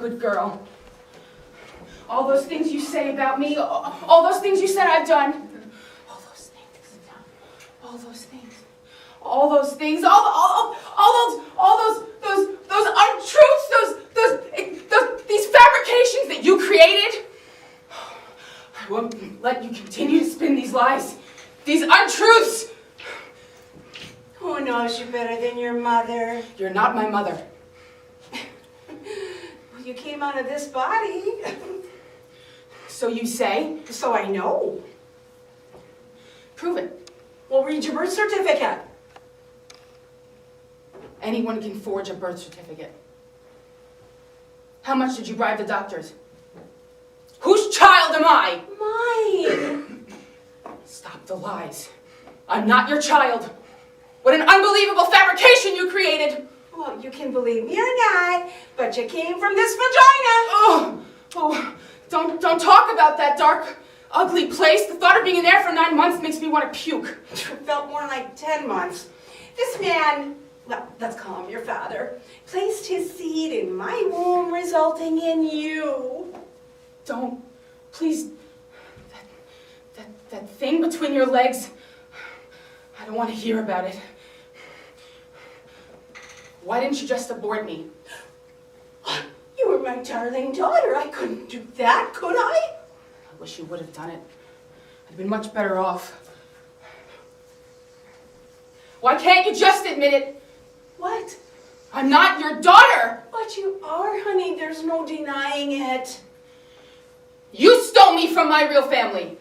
good girl. All those things you say about me, all those things you said I've done, all those things, all those things, all those things, all those untruths, these fabrications that you created. I won't let you continue to spin these lies, these untruths. Who knows you better than your mother? You're not my mother. You came out of this body. So you say? So I know. Prove it. Well, read your birth certificate. Anyone can forge a birth certificate. How much did you bribe the doctors? Whose child am I? Mine. Stop the lies. I'm not your child. What an unbelievable fabrication you created. Well, you can believe me or not, but you came from this vagina. Oh, don't talk about that dark, ugly place. The thought of being in there for 9 months makes me want to puke. It felt more like 10 months. This man, well, let's call him your father, placed his seed in my womb, resulting in you. Don't, please, that thing between your legs, I don't want to hear about it. Why didn't you just abort me? You were my darling daughter. I couldn't do that, could I? I wish you would have done it. I'd been much better off. Why can't you just admit it? What? I'm not your daughter! But you are, honey. There's no denying it. You stole me from my real family.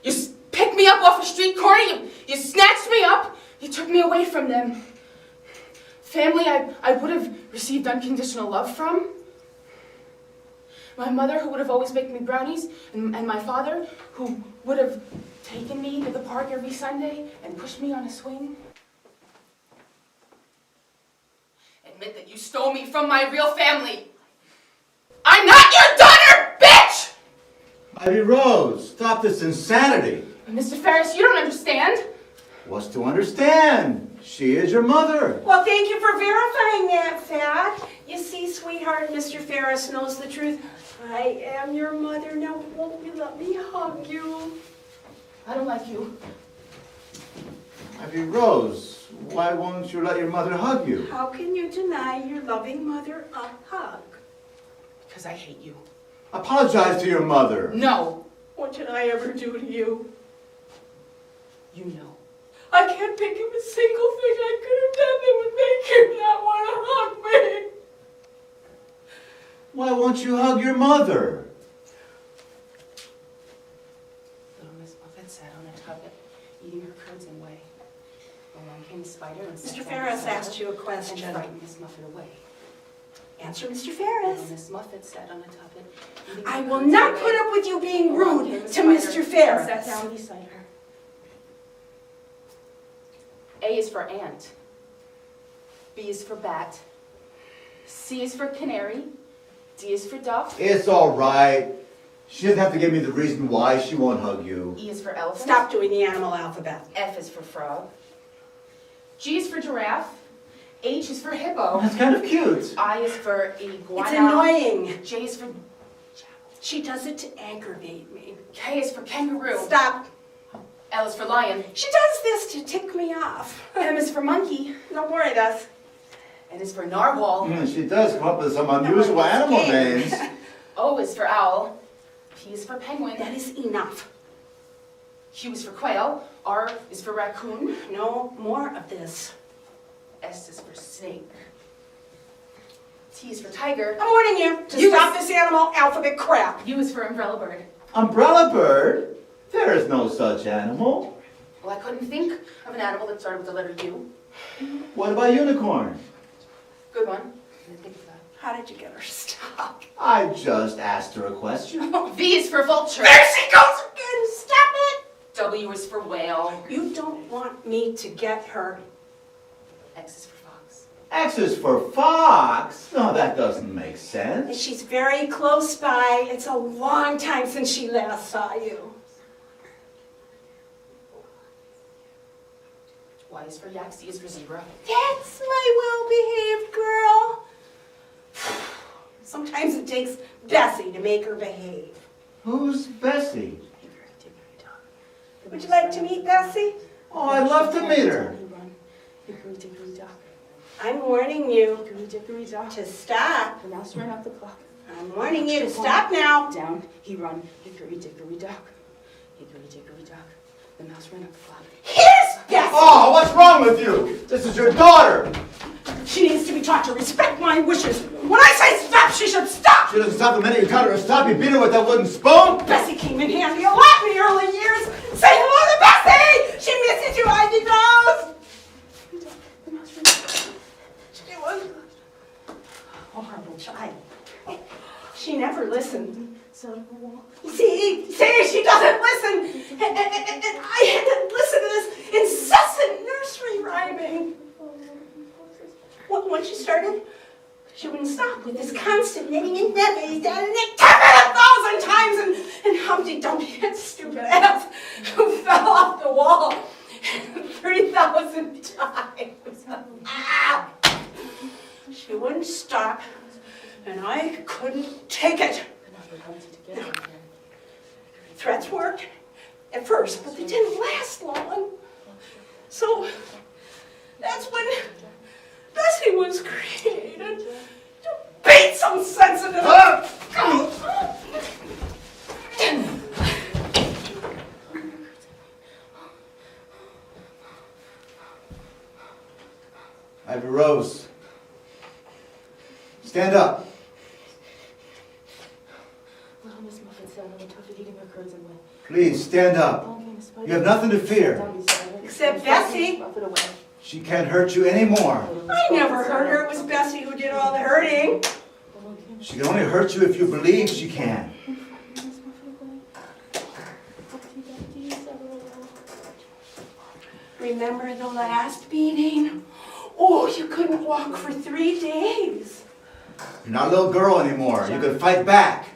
You picked me up off a street corner. You snatched me up. You took me away from them. Family I would have received unconditional love from. My mother, who would have always baked me brownies, and my father, who would have taken me to the park every Sunday and pushed me on a swing. Admit that you stole me from my real family. I'm not your daughter, bitch! Ivy Rose, stop this insanity. Mr. Ferris, you don't understand. What's to understand? She is your mother. Well, thank you for verifying that, Thad. You see, sweetheart, Mr. Ferris knows the truth. I am your mother. Now, won't you let me hug you? I don't like you. Ivy Rose, why won't you let your mother hug you? How can you deny your loving mother a hug? Because I hate you. Apologize to your mother. No. What did I ever do to you? You know. I can't think of a single thing I could have done that would make him not want to hug me. Why won't you hug your mother? Little Miss Muffet sat on a tub eating her curds and whey. Along came the spider and Mr. Ferris asked you a and question. frightened Miss Muffet away. Answer, Mr. Little Ferris. Miss Muffet sat on a tuffet. eating I her will curds not and put whey. up with you being Along came rude the to spider Mr. and Ferris. sat down beside her. A is for ant. B is for bat. C is for canary. D is for duck. It's all right. She doesn't have to give me the reason why she won't hug you. E is for elephant. Stop doing the animal alphabet. F is for frog. G is for giraffe. H is for hippo. That's kind of cute. I is for iguana. It's annoying. J is for... She does it to aggravate me. K is for kangaroo. Stop. L is for lion. She does this to tick me off. M is for monkey. Don't worry, us. N is for narwhal. She does come up with some unusual animal names. O is for owl. P is for penguin. That is enough. Q is for quail. R is for raccoon. No more of this. S is for snake. T is for tiger. I'm warning you to You stop is- this animal alphabet crap. U is for umbrella bird. Umbrella bird? There is no such animal. Well, I couldn't think of an animal that started with the letter U. What about unicorn? Good one. I didn't think of that. How did you get her stuck? I just asked her a question. V is for vulture. There she goes again! Stop it! W is for whale. You don't want me to get her. X is for fox. X is for fox? No, that doesn't make sense. She's very close by. It's a long time since she last saw you. Y is for yak. Z is for zebra. That's my well-behaved girl. Sometimes it takes Bessie to make her behave. Who's Bessie? Would you like to meet Bessie? Oh, I'd love to meet her. I'm warning you to stop. The mouse ran up the clock. I'm warning you to stop now. Down, he run, hickory dickory dock. Hickory dickory dock. The mouse ran up the clock. Here's Bessie. Oh, what's wrong with you? This is your daughter. She needs to be taught to respect my wishes. When I say stop, she should stop. She doesn't stop the minute you tell her to stop. You beat her with that wooden spoon. Bessie came in handy a lot in the early years. Say hello to Bessie. She misses you, Ivy Rose. The mouse ran up. She was a horrible child. She never listened. So See, she doesn't listen. And I had to listen to this incessant nursery rhyming. Once she started, she wouldn't stop with this constant knitting and knitting, and it kept it 1,000 times, and Humpty Dumpty, that stupid ass, who fell off the wall 3,000 times. Ah! She wouldn't stop, and I couldn't take it. Threats worked at first, but they didn't last long. So that's when Bessie was created to beat some sensitive. Ivy Rose, stand up. Little Miss Muffin said I would tough at eating her curds and whey. Please, stand up. You have nothing to fear. Except Bessie. She can't hurt you anymore. I never hurt her. It was Bessie who did all the hurting. She can only hurt you if you believe she can. Remember the last beating? Oh, you couldn't walk for 3 days. You're not a little girl anymore. You can fight back.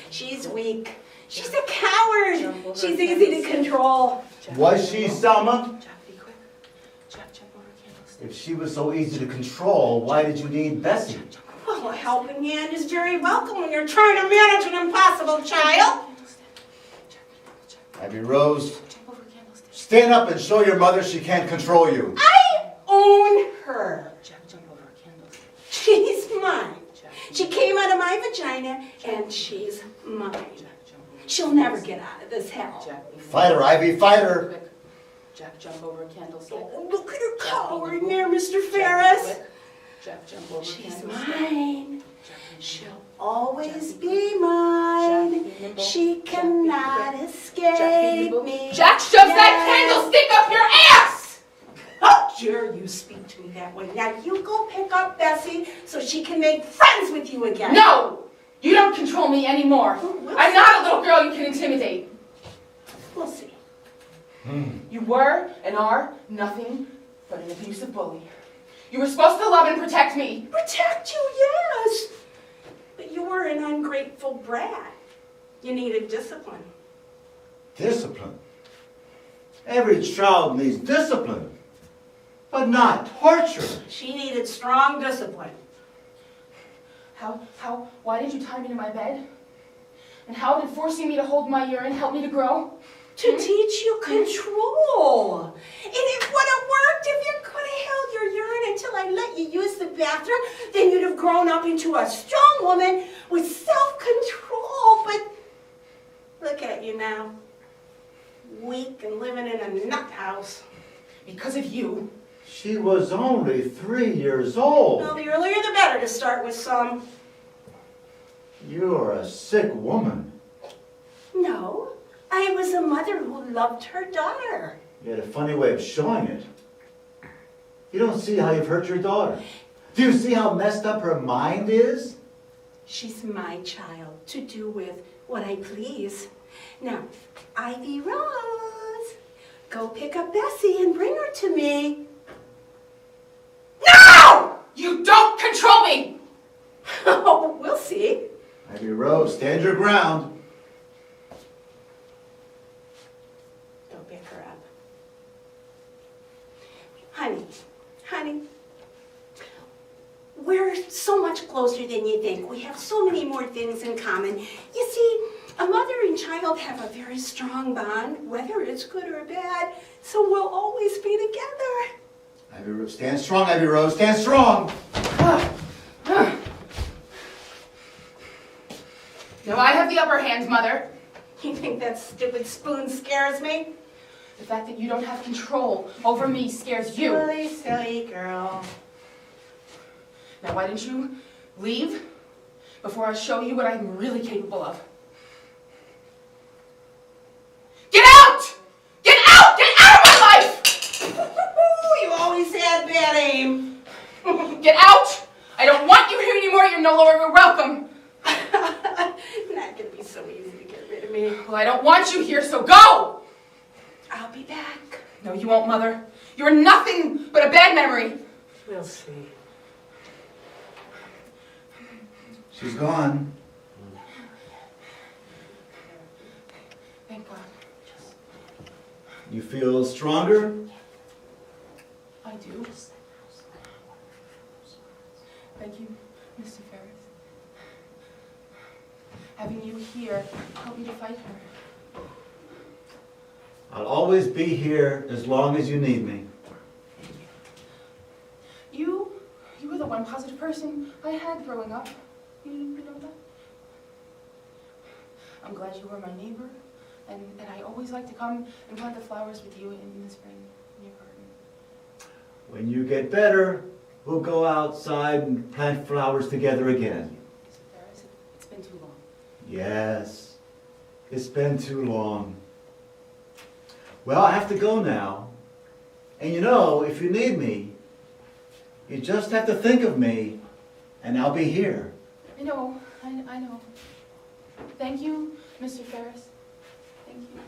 She's weak. She's a coward. She's easy to control. Was she, Selma? Jack, be quick. Jack, jump over candlestick. If she was so easy to control, why did you need Bessie? Well, a helping hand is very welcome when you're trying to manage an impossible child. Ivy Rose, Jump over candlestick. stand up and show your mother she can't control you. I own her. Jack, jump over a candlestick. She's mine. Jack, She came out of my vagina, and she's mine. jump over. She'll never get out of this hell. Jack, be Fight her, Ivy, fight her. quick. Jack, jump over a candlestick. Oh, look at her cowering there, Mr. Jack, be Ferris. quick. Jack, jump over She's candlestick. mine. Jack, be She'll always be mine. She cannot escape me. Jack shoves that candlestick up your ass! How dare you speak to me that way? Now you go pick up Bessie so she can make friends with you again. No! You don't control me anymore. we'll I'm not a little girl you can intimidate. We'll see. You were and are nothing but an abusive bully. You were supposed to love and protect me. Protect you, yes. But you were an ungrateful brat. You needed discipline. Discipline. Every child needs discipline, but not torture. She needed strong discipline. Why did you tie me to my bed? And how did forcing me to hold my urine help me to grow? To teach you control. And it would have worked if you could have held your urine until I let you use the bathroom. Then you'd have grown up into a strong woman with self-control. But look at you now. Weak and living in a nut house. Because of you. She was only 3 years old. Well, the earlier the better to start with some. You're a sick woman. No, I was a mother who loved her daughter. You had a funny way of showing it. You don't see how you've hurt your daughter. Do you see how messed up her mind is? She's my child to do with what I please. Now, Ivy Rose, go pick up Bessie and bring her to me. No! You don't control me! Oh, we'll see. Ivy Rose, stand your ground. Go pick her up. Honey, we're so much closer than you more things in common. You see, a mother and child have a very strong bond, whether it's good or bad, so we'll always be together. Ivy Rose, stand strong, Ivy Rose, stand strong! Now I have the upper hand, Mother. You think that stupid spoon scares me? The fact that you don't have control over me scares you. Silly, silly girl. Now why didn't you leave before I show you what I'm really capable of? Get out! Get out! Get out of my life! You always had bad aim. Get out! I don't want you here anymore. You're no longer welcome. Not gonna be so easy to get rid of me. Well, I don't want you here, so go! I'll be back. No, you won't, Mother. You're nothing but a bad memory. We'll see. She's gone. Thank God. You feel stronger? I do. Thank you, Mr. Ferris. Having you here helped me to fight her. I'll always be here as long as you need me. You were the one positive person I had growing up. You know that? I'm glad you were my neighbor, and I always like to come and plant the flowers with you in the spring in your garden. When you get better, we'll go outside and plant flowers together again. Mr. Ferris, it's been too long. Yes, it's been too long. Well, I have to go now. And you know, if you need me, you just have to think of me, and I'll be here. I know. Thank you, Mr. Ferris. Thank you.